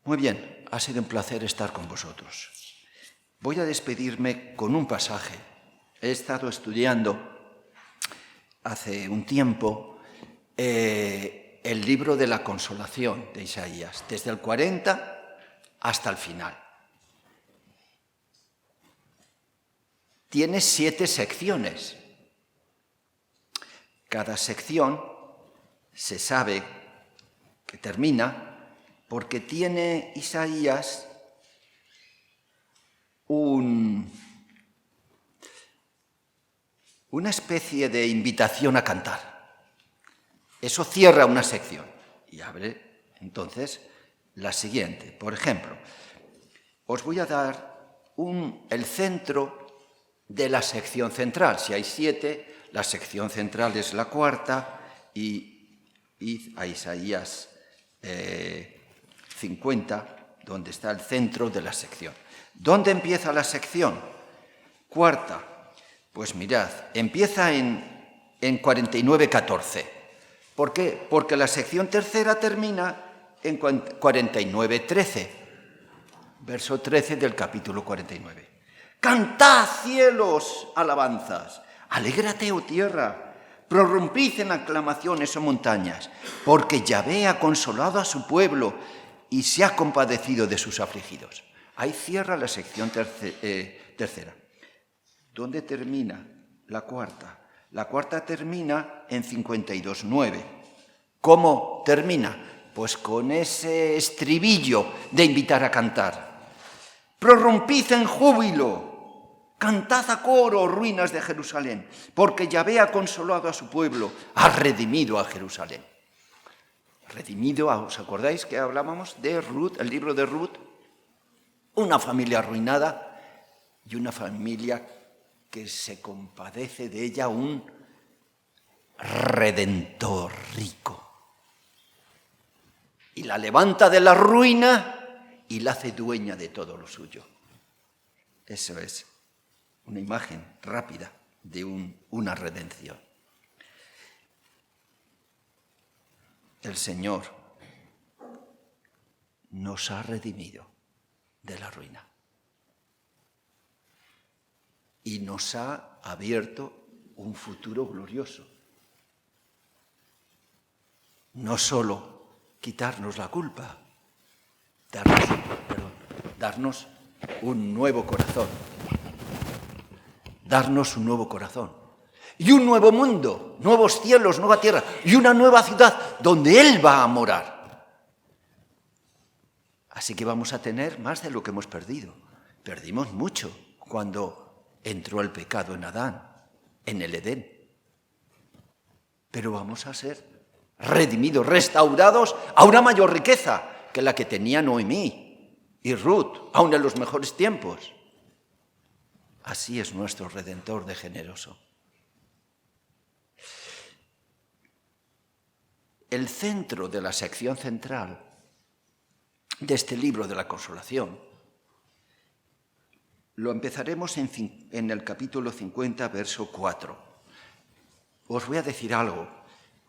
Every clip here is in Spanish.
Muy bien, ha sido un placer estar con vosotros. Voy a despedirme con un pasaje. He estado estudiando hace un tiempo el libro de la consolación de Isaías, desde el 40 hasta el final. Tiene 7 secciones. Cada sección se sabe que termina porque tiene Isaías una especie de invitación a cantar. Eso cierra una sección y abre entonces la siguiente. Por ejemplo, os voy a dar el centro de la sección central. Si hay 7, la sección central es la 4 y a Isaías 50, donde está el centro de la sección. ¿Dónde empieza la sección? 4. Pues mirad, empieza en 49:14. ¿Por qué? Porque la sección tercera termina en 49:13, verso 13 del capítulo 49. Cantad, cielos, alabanzas, alégrate, oh tierra, prorrumpid en aclamaciones, oh montañas, porque Yahvé ha consolado a su pueblo y se ha compadecido de sus afligidos. Ahí cierra la sección tercera. ¿Dónde termina la 4? La 4 termina en 52:9. ¿Cómo termina? Pues con ese estribillo de invitar a cantar. Prorrumpid en júbilo, cantad a coro, ruinas de Jerusalén, porque Yahvé ha consolado a su pueblo, ha redimido a Jerusalén. Redimido, ¿os acordáis que hablábamos de Ruth, el libro de Ruth? Una familia arruinada y una familia que se compadece de ella, un redentor rico. Y la levanta de la ruina y la hace dueña de todo lo suyo. Eso es una imagen rápida de una redención. El Señor nos ha redimido de la ruina y nos ha abierto un futuro glorioso. No solo quitarnos la culpa, darnos un nuevo corazón. Darnos un nuevo corazón. Y un nuevo mundo, nuevos cielos, nueva tierra y una nueva ciudad donde Él va a morar. Así que vamos a tener más de lo que hemos perdido. Perdimos mucho cuando entró el pecado en Adán, en el Edén. Pero vamos a ser redimidos, restaurados a una mayor riqueza que la que tenía Noemí y Ruth, aun en los mejores tiempos. Así es nuestro Redentor de generoso. El centro de la sección central de este libro de la consolación lo empezaremos en el capítulo 50, verso 4. Os voy a decir algo.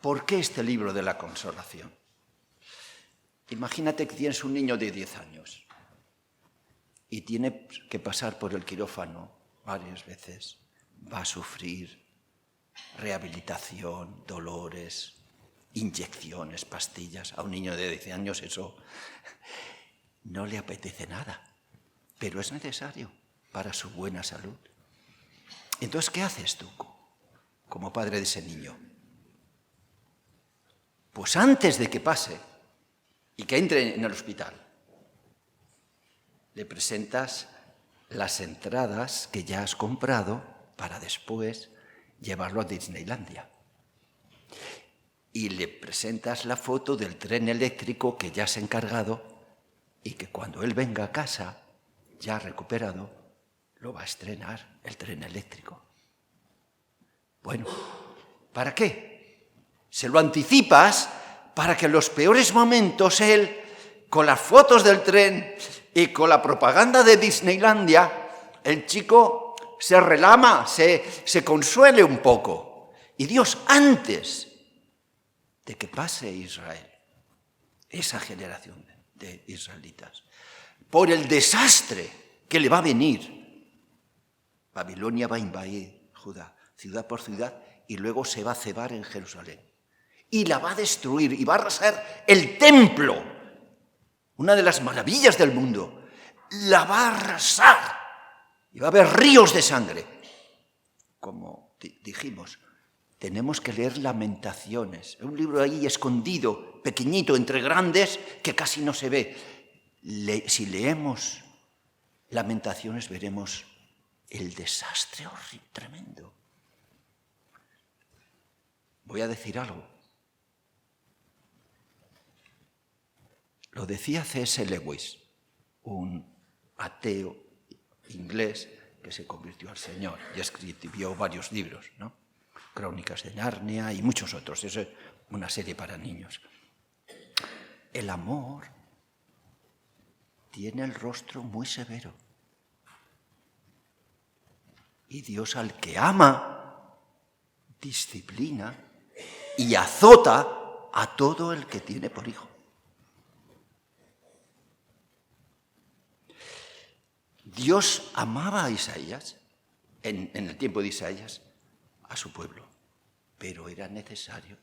¿Por qué este libro de la consolación? Imagínate que tienes un niño de 10 años y tiene que pasar por el quirófano varias veces. Va a sufrir rehabilitación, dolores, inyecciones, pastillas. A un niño de 10 años eso no le apetece nada, pero es necesario para su buena salud. Entonces, ¿qué haces tú como padre de ese niño? Pues antes de que pase y que entre en el hospital, le presentas las entradas que ya has comprado para después llevarlo a Disneylandia. Y le presentas la foto del tren eléctrico que ya has encargado y que cuando él venga a casa, ya recuperado, lo va a estrenar el tren eléctrico. Bueno, ¿para qué? Se lo anticipas para que en los peores momentos él, con las fotos del tren y con la propaganda de Disneylandia, el chico se relama, se consuele un poco. Y Dios, antes de que pase Israel, esa generación de israelitas. Por el desastre que le va a venir. Babilonia va a invadir Judá, ciudad por ciudad, y luego se va a cebar en Jerusalén. Y la va a destruir y va a arrasar el templo, una de las maravillas del mundo. La va a arrasar y va a haber ríos de sangre. Como dijimos, tenemos que leer Lamentaciones, un libro ahí escondido, pequeñito, entre grandes, que casi no se ve. Si leemos Lamentaciones veremos el desastre horrible, tremendo. Voy a decir algo. Lo decía C.S. Lewis, un ateo inglés que se convirtió al Señor y escribió varios libros, ¿no? Crónicas de Narnia y muchos otros. Eso es una serie para niños. El amor tiene el rostro muy severo. Y Dios al que ama, disciplina y azota a todo el que tiene por hijo. Dios amaba a Isaías, en el tiempo de Isaías, a su pueblo, pero era necesario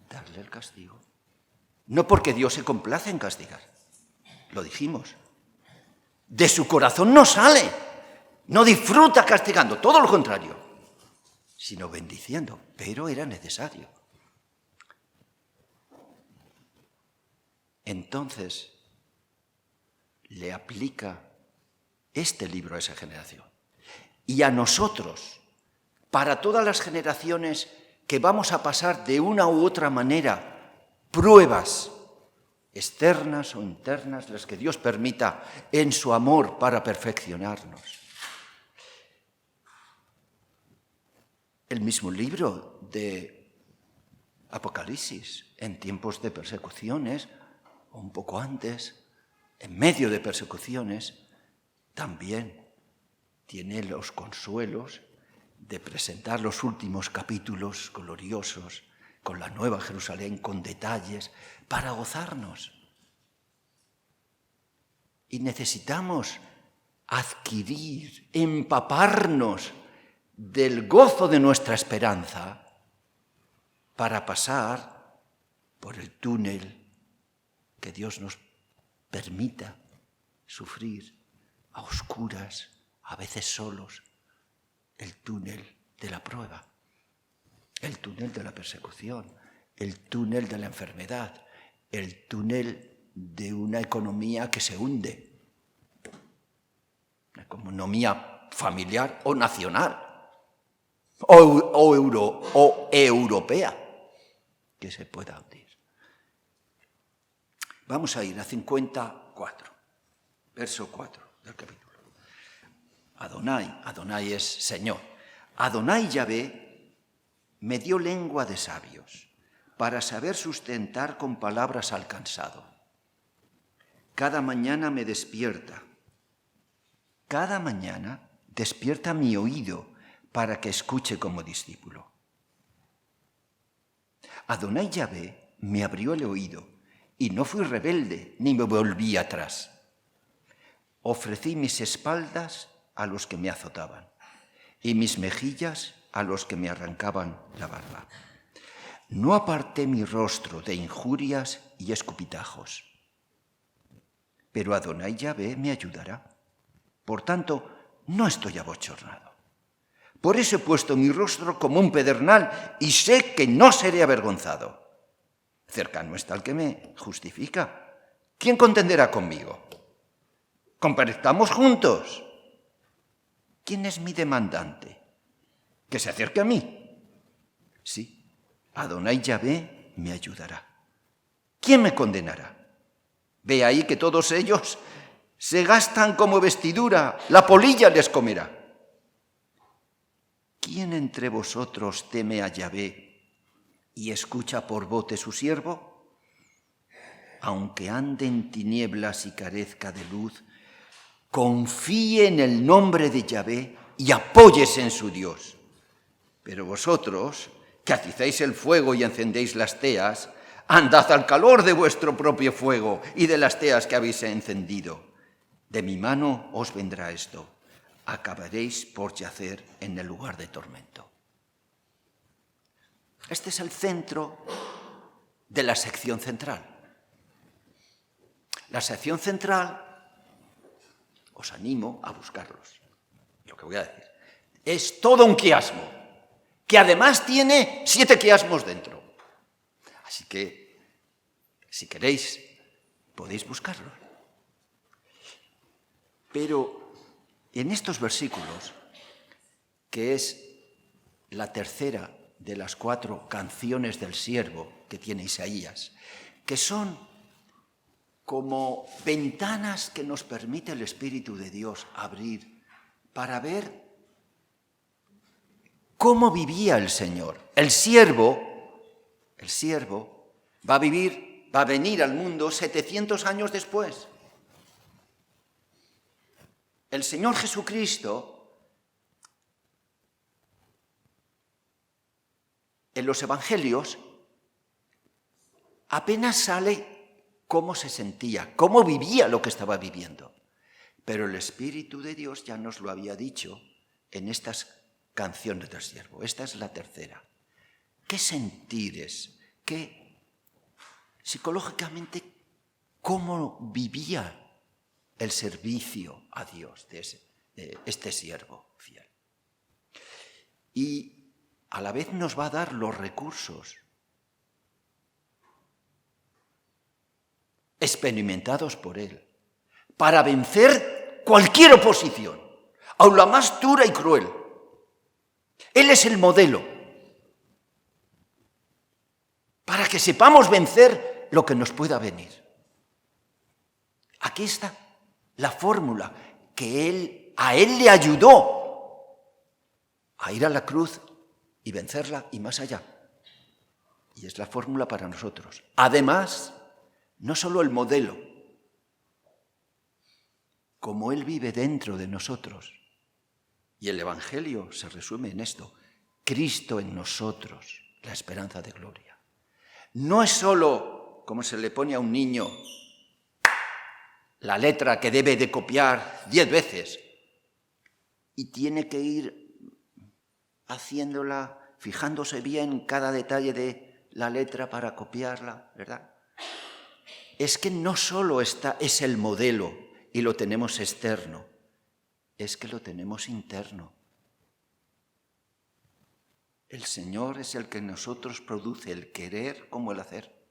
darle el castigo. No porque Dios se complace en castigar, lo dijimos. De su corazón no sale, no disfruta castigando, todo lo contrario, sino bendiciendo, pero era necesario. Entonces, le aplica este libro a esa generación. Y a nosotros, para todas las generaciones que vamos a pasar de una u otra manera pruebas externas o internas, las que Dios permita en su amor para perfeccionarnos. El mismo libro de Apocalipsis, en tiempos de persecuciones, o un poco antes, en medio de persecuciones, también tiene los consuelos de presentar los últimos capítulos gloriosos con la Nueva Jerusalén, con detalles, para gozarnos. Y necesitamos adquirir, empaparnos del gozo de nuestra esperanza para pasar por el túnel que Dios nos permita sufrir a oscuras, a veces solos, el túnel de la prueba, el túnel de la persecución, el túnel de la enfermedad, el túnel de una economía que se hunde, una economía familiar o nacional, o europea, que se pueda hundir. Vamos a ir a 54, verso 4 del capítulo. Adonai es Señor. Adonai Yahvé me dio lengua de sabios para saber sustentar con palabras al cansado. Cada mañana me despierta. Cada mañana despierta mi oído para que escuche como discípulo. Adonai Yahvé me abrió el oído y no fui rebelde ni me volví atrás. Ofrecí mis espaldas a los que me azotaban y mis mejillas a los que me arrancaban la barba. No aparté mi rostro de injurias y escupitajos. Pero Adonai Yahvé me ayudará. Por tanto, no estoy abochornado. Por eso he puesto mi rostro como un pedernal y sé que no seré avergonzado. Cercano está el que me justifica. ¿Quién contenderá conmigo? Comparezcamos juntos. ¿Quién es mi demandante? Que se acerque a mí. Sí, Adonai Yahvé me ayudará. ¿Quién me condenará? Ve ahí que todos ellos se gastan como vestidura, la polilla les comerá. ¿Quién entre vosotros teme a Yahvé y escucha por voz de su siervo? Aunque ande en tinieblas y carezca de luz, confíe en el nombre de Yahvé y apóyese en su Dios. Pero vosotros, que atizáis el fuego y encendéis las teas, Andad al calor de vuestro propio fuego y de las teas que habéis encendido. De mi mano os vendrá esto. Acabaréis por yacer en el lugar de tormento. Este es el centro de la sección central. La sección central, os animo a buscarlos, lo que voy a decir, es todo un quiasmo, que además tiene 7 quiasmos dentro. Así que, si queréis, podéis buscarlos. Pero en estos versículos, que es la tercera de las 4 canciones del siervo que tiene Isaías, que son como ventanas que nos permite el Espíritu de Dios abrir para ver cómo vivía el Señor. El siervo va a venir al mundo 700 años después. El Señor Jesucristo, en los evangelios, apenas sale cómo se sentía, cómo vivía lo que estaba viviendo. Pero el Espíritu de Dios ya nos lo había dicho en estas canciones del siervo. Esta es la tercera. ¿Qué sentires? ¿Qué psicológicamente cómo vivía el servicio a Dios de este siervo fiel? Y a la vez nos va a dar los recursos experimentados por él para vencer cualquier oposición, aun la más dura y cruel. Él es el modelo para que sepamos vencer lo que nos pueda venir. Aquí está la fórmula que a él le ayudó a ir a la cruz y vencerla y más allá. Y es la fórmula para nosotros. Además, no solo el modelo, como Él vive dentro de nosotros. Y el Evangelio se resume en esto: Cristo en nosotros, la esperanza de gloria. No es solo, como se le pone a un niño, la letra que debe de copiar 10 veces y tiene que ir haciéndola, fijándose bien cada detalle de la letra para copiarla, ¿verdad? Es que no solo es el modelo y lo tenemos externo, es que lo tenemos interno. El Señor es el que en nosotros produce el querer como el hacer.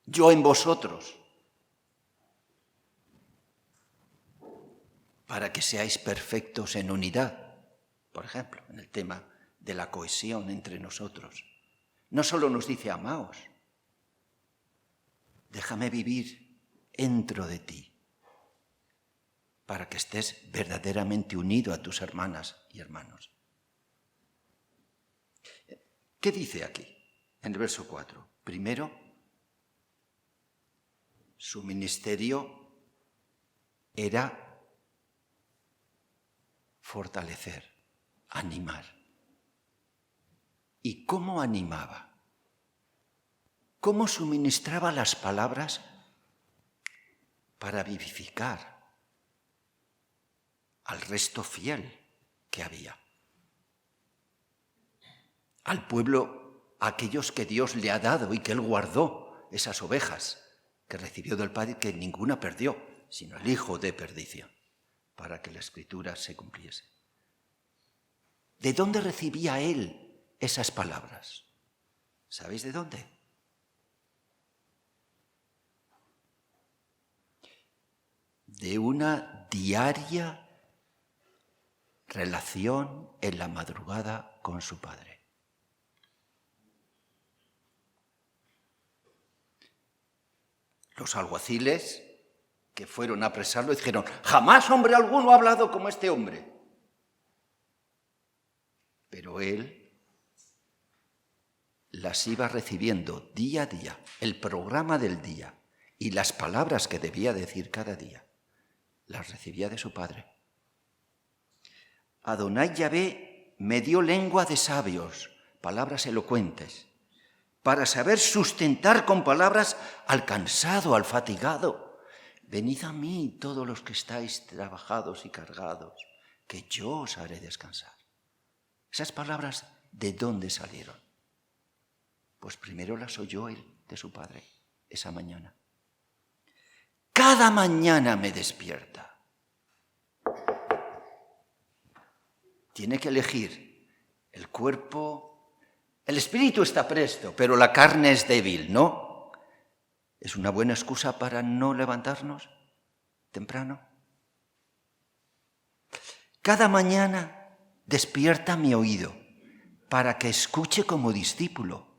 Yo en vosotros, para que seáis perfectos en unidad. Por ejemplo, en el tema de la cohesión entre nosotros. No solo nos dice amaos, déjame vivir dentro de ti, para que estés verdaderamente unido a tus hermanas y hermanos. ¿Qué dice aquí, en el verso 4? Primero, su ministerio era fortalecer, animar. ¿Y cómo animaba? ¿Cómo suministraba las palabras para vivificar al resto fiel que había? Al pueblo, a aquellos que Dios le ha dado y que Él guardó, esas ovejas que recibió del Padre, que ninguna perdió, sino el hijo de perdición, para que la Escritura se cumpliese. ¿De dónde recibía Él esas palabras? ¿Sabéis de dónde? De una diaria relación en la madrugada con su Padre. Los alguaciles que fueron a apresarlo dijeron: jamás hombre alguno ha hablado como este hombre. Pero él las iba recibiendo día a día, el programa del día y las palabras que debía decir cada día, las recibía de su Padre. Adonai Yahvé me dio lengua de sabios, palabras elocuentes, para saber sustentar con palabras al cansado, al fatigado. Venid a mí todos los que estáis trabajados y cargados, que yo os haré descansar. Esas palabras, ¿de dónde salieron? Pues primero las oyó él de su padre esa mañana. Cada mañana me despierta. Tiene que elegir el cuerpo. El espíritu está presto, pero la carne es débil, ¿no? ¿Es una buena excusa para no levantarnos temprano? Cada mañana despierta mi oído para que escuche como discípulo.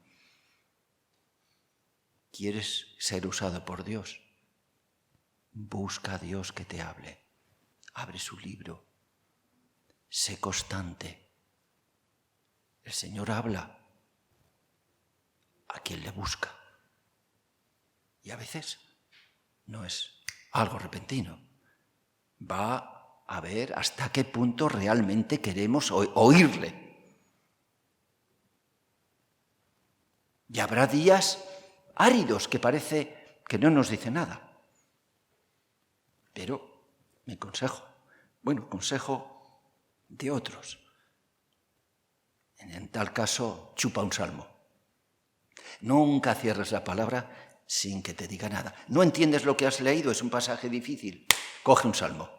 ¿Quieres ser usado por Dios? Busca a Dios que te hable. Abre su libro. Sé constante. El Señor habla a quien le busca. Y a veces no es algo repentino. Va a ver hasta qué punto realmente queremos oírle. Y habrá días áridos que parece que no nos dice nada. Pero mi consejo de otros. En tal caso, chupa un salmo. Nunca cierres la palabra sin que te diga nada. No entiendes lo que has leído, es un pasaje difícil. Coge un salmo,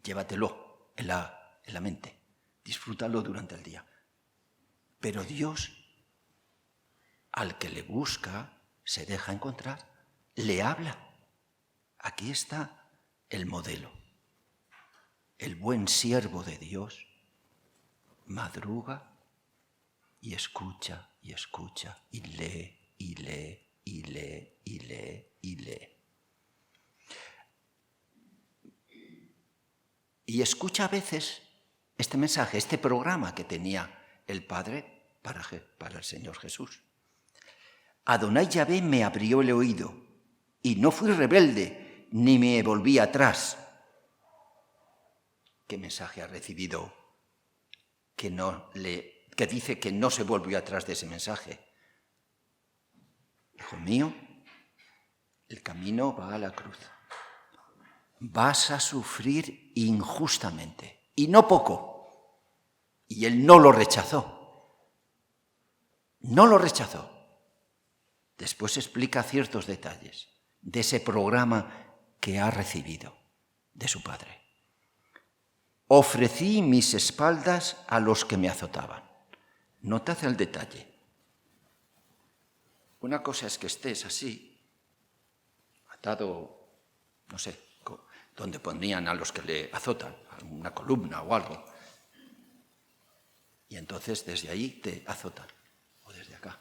llévatelo en la mente, disfrútalo durante el día. Pero Dios, al que le busca, se deja encontrar, le habla. Aquí está el modelo. El buen siervo de Dios madruga y escucha y escucha y lee y lee y lee y lee y lee. Y escucha a veces este mensaje, este programa que tenía el Padre para el Señor Jesús. Adonai Yahvé me abrió el oído y no fui rebelde ni me volví atrás. ¿Qué mensaje ha recibido que dice que no se volvió atrás de ese mensaje? Hijo mío, el camino va a la cruz. Vas a sufrir injustamente, y no poco. Y él no lo rechazó. No lo rechazó. Después explica ciertos detalles de ese programa que ha recibido de su padre. Ofrecí mis espaldas a los que me azotaban. Notad el detalle. Una cosa es que estés así, atado, no sé, donde pondrían a los que le azotan, a una columna o algo. Y entonces desde ahí te azotan, o desde acá.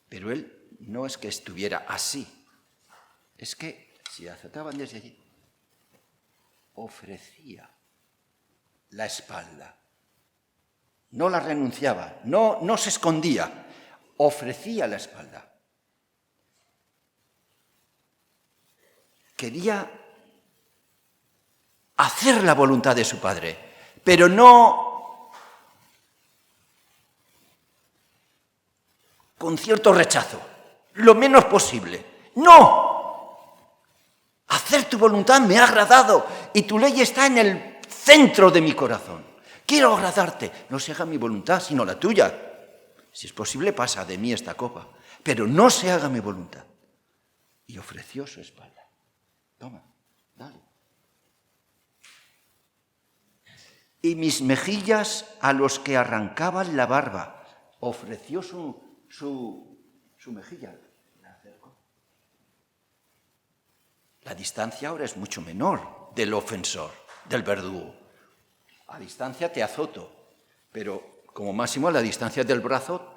Pero él no es que estuviera así, es que si azotaban desde allí, ofrecía la espalda. No la renunciaba, no se escondía, ofrecía la espalda. Quería hacer la voluntad de su padre, pero no con cierto rechazo, lo menos posible. ¡No! Hacer tu voluntad me ha agradado y tu ley está en el centro de mi corazón. Quiero agradarte, no se haga mi voluntad, sino la tuya. Si es posible, pasa de mí esta copa, pero no se haga mi voluntad. Y ofreció su espalda. Toma, dale. Y mis mejillas a los que arrancaban la barba. Ofreció su mejilla. La acercó. La distancia ahora es mucho menor del ofensor, del verdugo. A distancia te azoto, pero como máximo a la distancia del brazo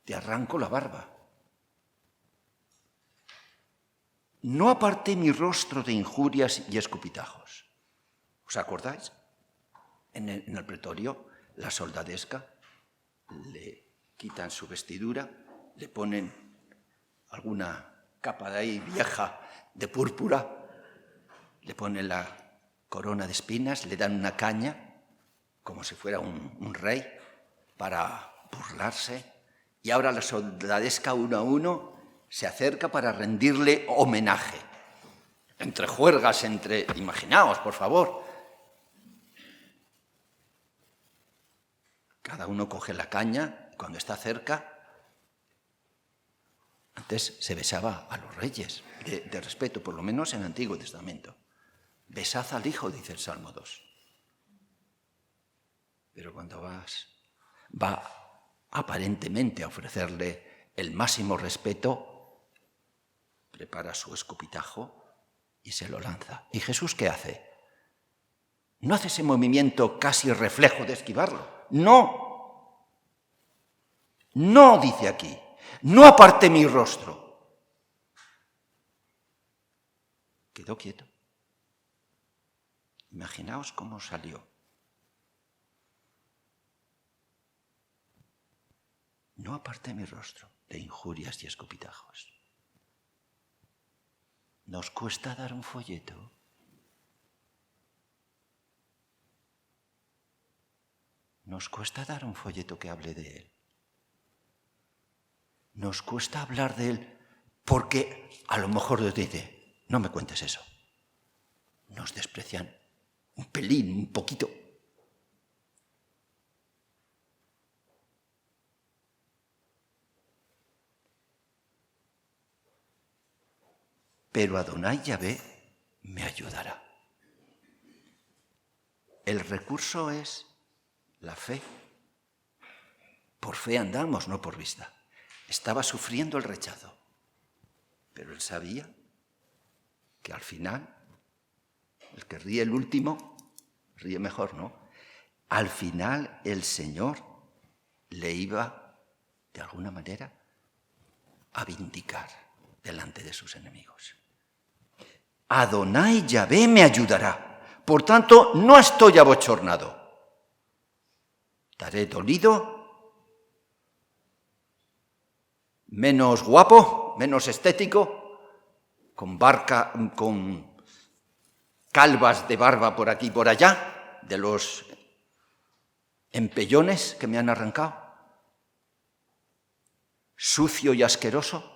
te arranco la barba. No aparté mi rostro de injurias y escupitajos. ¿Os acordáis? En el pretorio, la soldadesca, le quitan su vestidura, le ponen alguna capa de ahí vieja de púrpura, le ponen la corona de espinas, le dan una caña, como si fuera un rey, para burlarse, Y ahora la soldadesca uno a uno se acerca para rendirle homenaje. Entre juergas, imaginaos, por favor. Cada uno coge la caña, cuando está cerca. Antes se besaba a los reyes, de respeto, por lo menos en el Antiguo Testamento. Besad al Hijo, dice el Salmo 2. Pero cuando va aparentemente a ofrecerle el máximo respeto, prepara su escupitajo y se lo lanza. ¿Y Jesús qué hace? No hace ese movimiento casi reflejo de esquivarlo. No. No, dice aquí. No aparté mi rostro. Quedó quieto. Imaginaos cómo salió. No aparté mi rostro de injurias y escupitajos. ¿Nos cuesta dar un folleto? ¿Nos cuesta dar un folleto que hable de Él? ¿Nos cuesta hablar de Él? Porque a lo mejor Dios dice, no me cuentes eso. Nos desprecian un pelín, un poquito. Pero Adonai Yahvé me ayudará. El recurso es la fe. Por fe andamos, no por vista. Estaba sufriendo el rechazo, pero él sabía que al final, el que ríe el último, ríe mejor, ¿no? Al final el Señor le iba, de alguna manera, a vindicar delante de sus enemigos. Adonai Yahvé me ayudará. Por tanto, no estoy abochornado. Estaré dolido, menos guapo, menos estético, con calvas de barba por aquí y por allá, de los empellones que me han arrancado, sucio y asqueroso,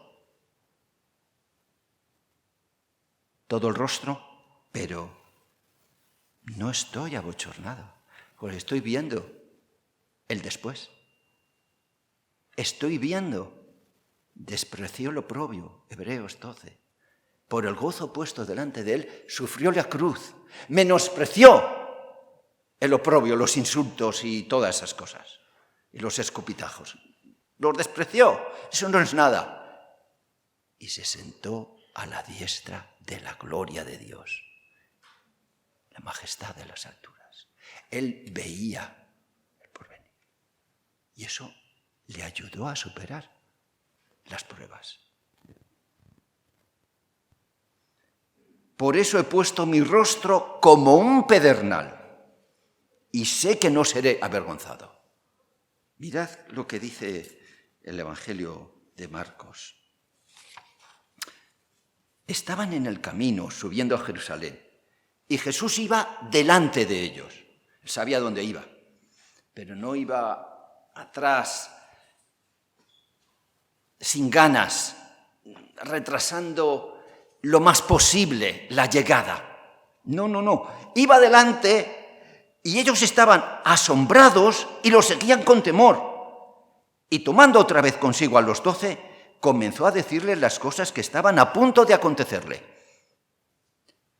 todo el rostro, pero no estoy abochornado, pues estoy viendo el después. Estoy viendo, despreció lo oprobio, Hebreos 12. Por el gozo puesto delante de él, sufrió la cruz, menospreció el oprobio, los insultos y todas esas cosas, y los escupitajos. Los despreció, eso no es nada. Y se sentó a la diestra de la gloria de Dios, la majestad de las alturas. Él veía el porvenir. Y eso le ayudó a superar las pruebas. Por eso he puesto mi rostro como un pedernal y sé que no seré avergonzado. Mirad lo que dice el Evangelio de Marcos. Estaban en el camino subiendo a Jerusalén y Jesús iba delante de ellos. Él sabía dónde iba, pero no iba atrás sin ganas, retrasando lo más posible la llegada. No. Iba adelante y ellos estaban asombrados y lo seguían con temor. Y tomando otra vez consigo a los 12, comenzó a decirles las cosas que estaban a punto de acontecerle.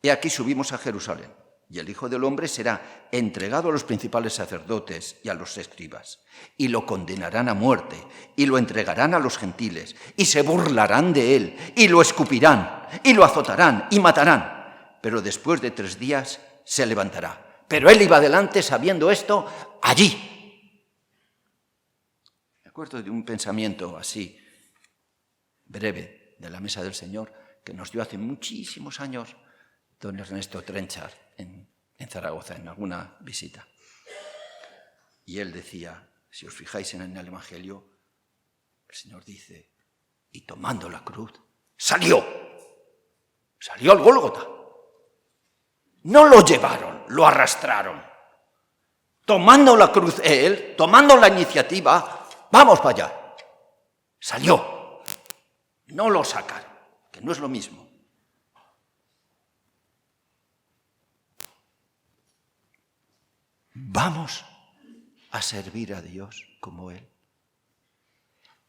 He aquí subimos a Jerusalén, y el Hijo del Hombre será entregado a los principales sacerdotes y a los escribas, y lo condenarán a muerte, y lo entregarán a los gentiles, y se burlarán de él, y lo escupirán, y lo azotarán, y matarán. Pero después de 3 días se levantará. Pero él iba adelante sabiendo esto allí. Me acuerdo de un pensamiento así, breve, de la mesa del Señor, que nos dio hace muchísimos años don Ernesto Trenchard en Zaragoza, en alguna visita. Y él decía, si os fijáis en el Evangelio, el Señor dice, y tomando la cruz, salió al Gólgota. No lo llevaron, lo arrastraron. Tomando la cruz él, tomando la iniciativa, vamos para allá. Salió. No lo sacaron, que no es lo mismo. Vamos a servir a Dios como Él.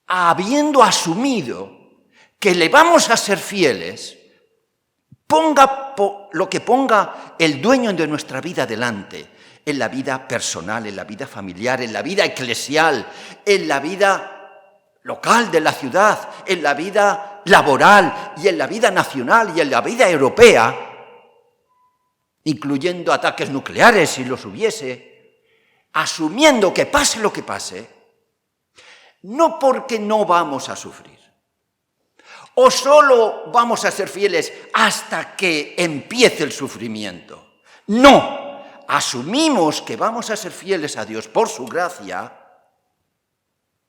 Habiendo asumido que le vamos a ser fieles, ponga lo que ponga el dueño de nuestra vida delante, en la vida personal, en la vida familiar, en la vida eclesial, en la vida local de la ciudad, en la vida laboral y en la vida nacional y en la vida europea, incluyendo ataques nucleares si los hubiese, asumiendo que pase lo que pase, no porque no vamos a sufrir, o solo vamos a ser fieles hasta que empiece el sufrimiento. No, asumimos que vamos a ser fieles a Dios por su gracia,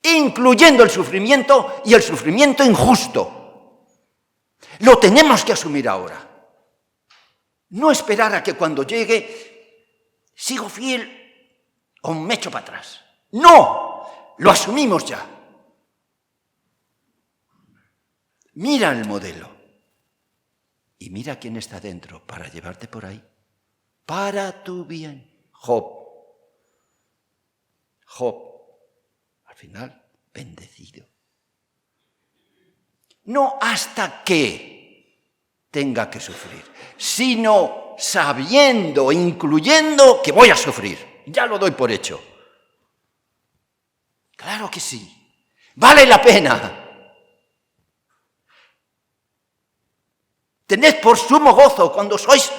incluyendo el sufrimiento y el sufrimiento injusto. Lo tenemos que asumir ahora. No esperar a que cuando llegue sigo fiel o me echo para atrás. No, lo asumimos ya. Mira el modelo y mira quién está dentro para llevarte por ahí, para tu bien. Job, al final, bendecido. No hasta que tenga que sufrir, sino sabiendo, incluyendo que voy a sufrir. Ya lo doy por hecho. Claro que sí. Vale la pena. Tened por sumo gozo cuando sois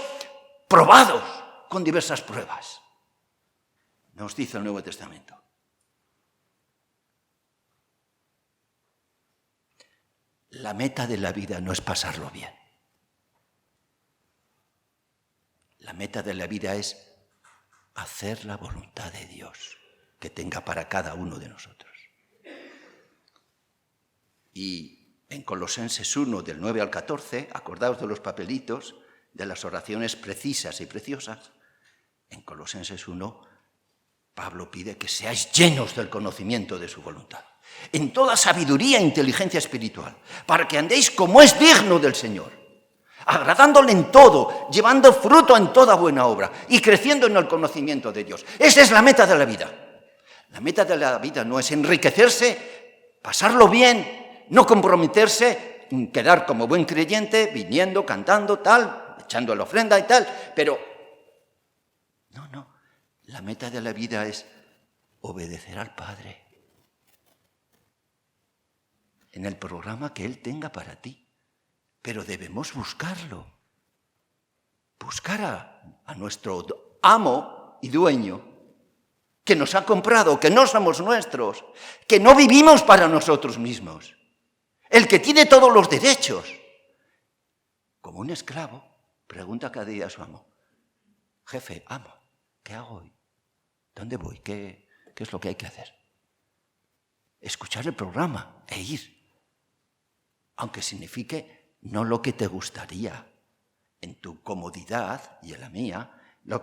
probados con diversas pruebas. Nos dice el Nuevo Testamento. La meta de la vida no es pasarlo bien. La meta de la vida es hacer la voluntad de Dios que tenga para cada uno de nosotros. Y en Colosenses 1, del 9 al 14, acordaos de los papelitos, de las oraciones precisas y preciosas. En Colosenses 1, Pablo pide que seáis llenos del conocimiento de su voluntad, en toda sabiduría e inteligencia espiritual, para que andéis como es digno del Señor, agradándole en todo, llevando fruto en toda buena obra y creciendo en el conocimiento de Dios. Esa es la meta de la vida. La meta de la vida no es enriquecerse, pasarlo bien, no comprometerse, quedar como buen creyente, viniendo, cantando, tal, echando la ofrenda y tal, pero no. La meta de la vida es obedecer al Padre en el programa que Él tenga para ti. Pero debemos buscarlo. Buscar a nuestro amo y dueño, que nos ha comprado, que no somos nuestros, que no vivimos para nosotros mismos. El que tiene todos los derechos. Como un esclavo, pregunta cada día a su amo: jefe, amo, ¿qué hago hoy? ¿Dónde voy? ¿Qué es lo que hay que hacer? Escuchar el programa e ir. Aunque signifique no lo que te gustaría, en tu comodidad y en la mía, lo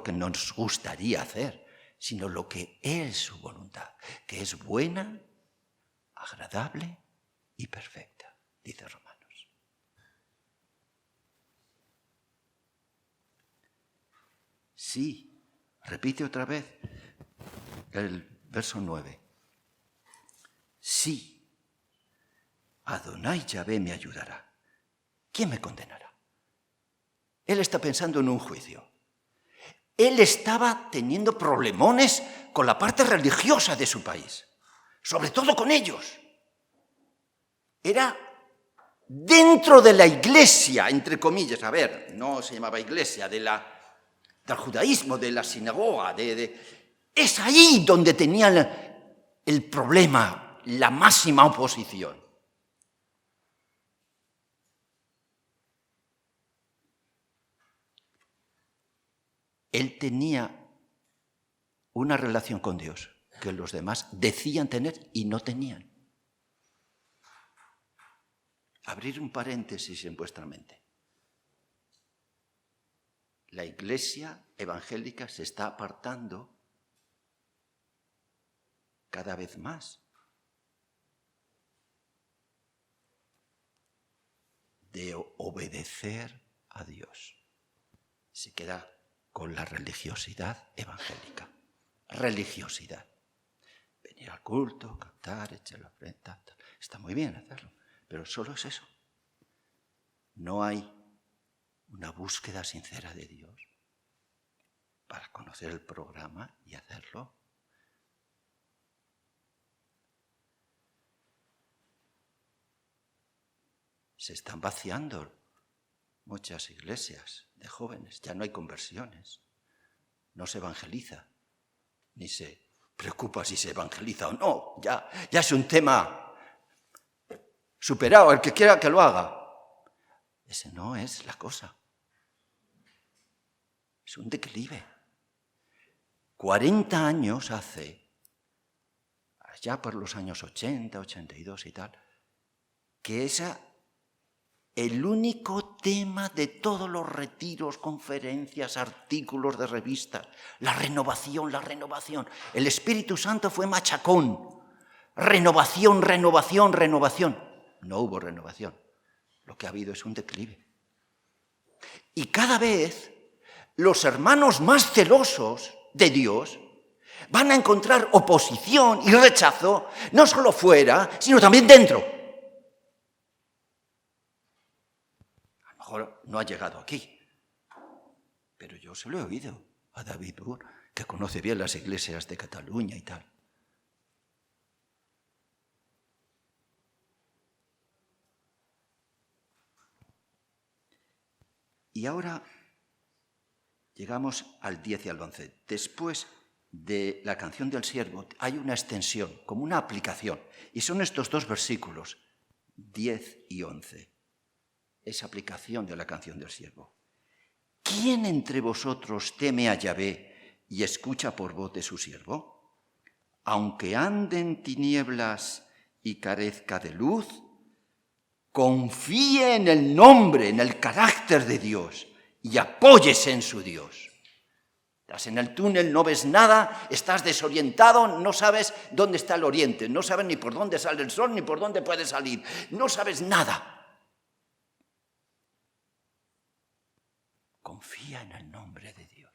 que nos gustaría hacer, sino lo que es su voluntad, que es buena, agradable y perfecta, dice Romanos. Sí, repite otra vez el verso 9. Sí, Adonai Yahvé me ayudará. ¿Quién me condenará? Él está pensando en un juicio. Él estaba teniendo problemones con la parte religiosa de su país, sobre todo con ellos. Era dentro de la iglesia, entre comillas, no se llamaba iglesia, del judaísmo, de la sinagoga, es ahí donde tenía el problema, la máxima oposición. Él tenía una relación con Dios que los demás decían tener y no tenían. Abrir un paréntesis en vuestra mente. La iglesia evangélica se está apartando cada vez más de obedecer a Dios. Se queda con la religiosidad evangélica. Religiosidad. Venir al culto, cantar, echar la ofrenda. Está muy bien hacerlo, pero solo es eso. No hay una búsqueda sincera de Dios para conocer el programa y hacerlo. Se están vaciando muchas iglesias de jóvenes, ya no hay conversiones, no se evangeliza, ni se preocupa si se evangeliza o no, ya es un tema superado, el que quiera que lo haga. Ese no es la cosa, es un declive. 40 años hace, allá por los años 80, 82 y tal, que el único tema de todos los retiros, conferencias, artículos de revistas, la renovación. El Espíritu Santo fue machacón. Renovación. No hubo renovación. Lo que ha habido es un declive. Y cada vez los hermanos más celosos de Dios van a encontrar oposición y rechazo, no solo fuera, sino también dentro. No ha llegado aquí, pero yo se lo he oído a David Burr, que conoce bien las iglesias de Cataluña y tal. Y ahora llegamos al 10 y al 11. Después de la canción del siervo hay una extensión, como una aplicación, y son estos dos versículos, 10 y 11. Esa aplicación de la canción del siervo. ¿Quién entre vosotros teme a Yahvé y escucha por voz de su siervo? Aunque ande en tinieblas y carezca de luz, confíe en el nombre, en el carácter de Dios y apóyese en su Dios. Estás en el túnel, no ves nada, estás desorientado, no sabes dónde está el oriente, no sabes ni por dónde sale el sol ni por dónde puede salir, no sabes nada. Confía en el nombre de Dios.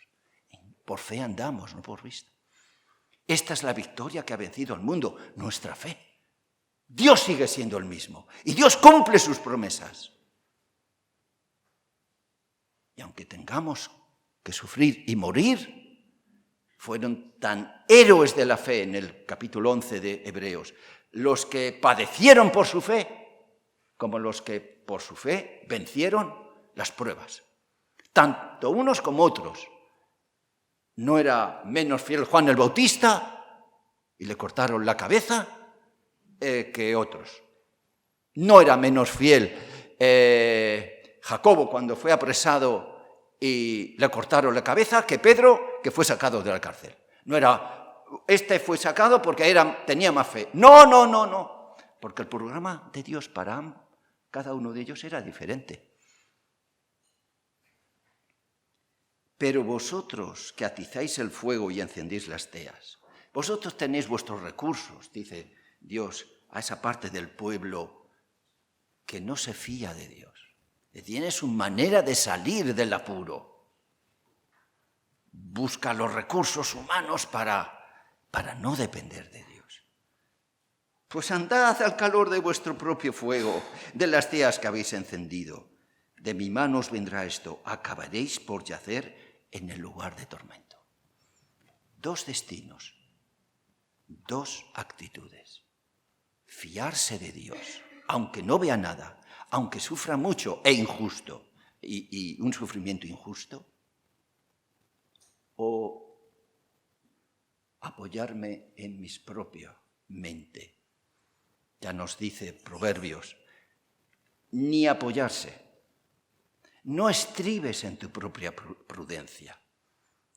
Por fe andamos, no por vista. Esta es la victoria que ha vencido al mundo, nuestra fe. Dios sigue siendo el mismo y Dios cumple sus promesas. Y aunque tengamos que sufrir y morir, fueron tan héroes de la fe en el capítulo 11 de Hebreos, los que padecieron por su fe, como los que por su fe vencieron las pruebas. Tanto unos como otros. No era menos fiel Juan el Bautista y le cortaron la cabeza que otros. No era menos fiel Jacobo cuando fue apresado y le cortaron la cabeza que Pedro, que fue sacado de la cárcel. No era, este fue sacado porque tenía más fe. No. Porque el programa de Dios para cada uno de ellos era diferente. Pero vosotros que atizáis el fuego y encendéis las teas, vosotros tenéis vuestros recursos, dice Dios a esa parte del pueblo que no se fía de Dios, que tiene su manera de salir del apuro. Busca los recursos humanos para no depender de Dios. Pues andad al calor de vuestro propio fuego, de las teas que habéis encendido. De mi mano os vendrá esto, acabaréis por yacer en el lugar de tormento. Dos destinos, dos actitudes. Fiarse de Dios, aunque no vea nada, aunque sufra mucho e injusto, y un sufrimiento injusto, o apoyarme en mi propia mente. Ya nos dice Proverbios, ni apoyarse. No estribes en tu propia prudencia.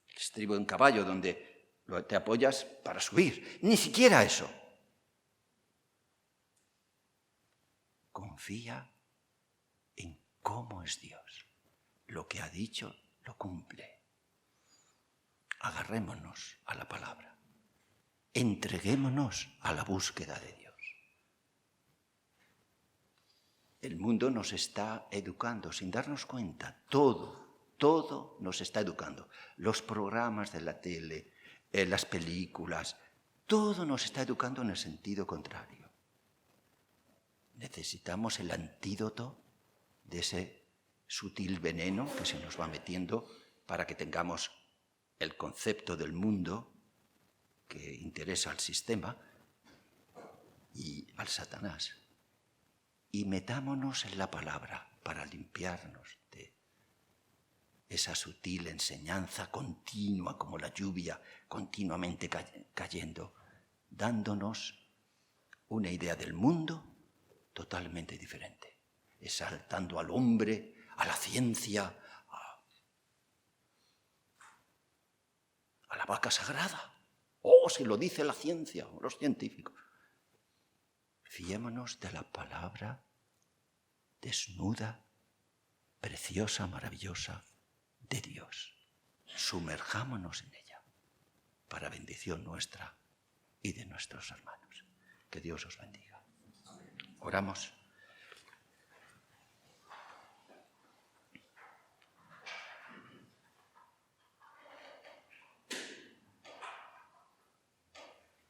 El estribo en caballo donde te apoyas para subir. Ni siquiera eso. Confía en cómo es Dios. Lo que ha dicho lo cumple. Agarrémonos a la palabra. Entreguémonos a la búsqueda de Dios. El mundo nos está educando sin darnos cuenta. Todo nos está educando. Los programas de la tele, las películas, todo nos está educando en el sentido contrario. Necesitamos el antídoto de ese sutil veneno que se nos va metiendo para que tengamos el concepto del mundo que interesa al sistema y al Satanás. Y metámonos en la palabra para limpiarnos de esa sutil enseñanza continua como la lluvia continuamente cayendo, dándonos una idea del mundo totalmente diferente, exaltando al hombre, a la ciencia, a la vaca sagrada. Oh, si lo dice la ciencia o los científicos. Fiémonos de la palabra desnuda, preciosa, maravillosa de Dios. Sumerjámonos en ella para bendición nuestra y de nuestros hermanos. Que Dios os bendiga. Oramos.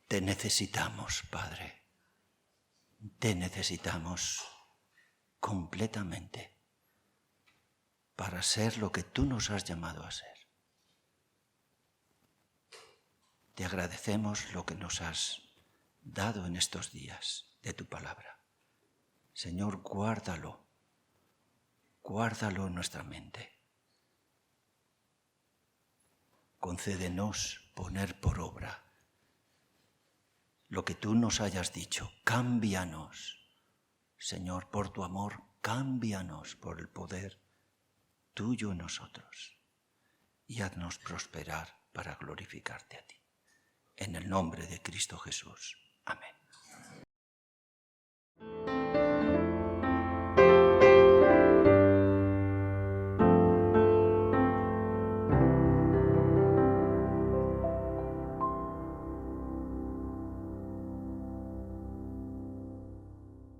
Te necesitamos, Padre. Te necesitamos completamente para ser lo que tú nos has llamado a ser. Te agradecemos lo que nos has dado en estos días de tu palabra. Señor, guárdalo en nuestra mente. Concédenos poner por obra lo que tú nos hayas dicho. Cámbianos, Señor, por tu amor, cámbianos por el poder tuyo en nosotros y haznos prosperar para glorificarte a ti. En el nombre de Cristo Jesús. Amén.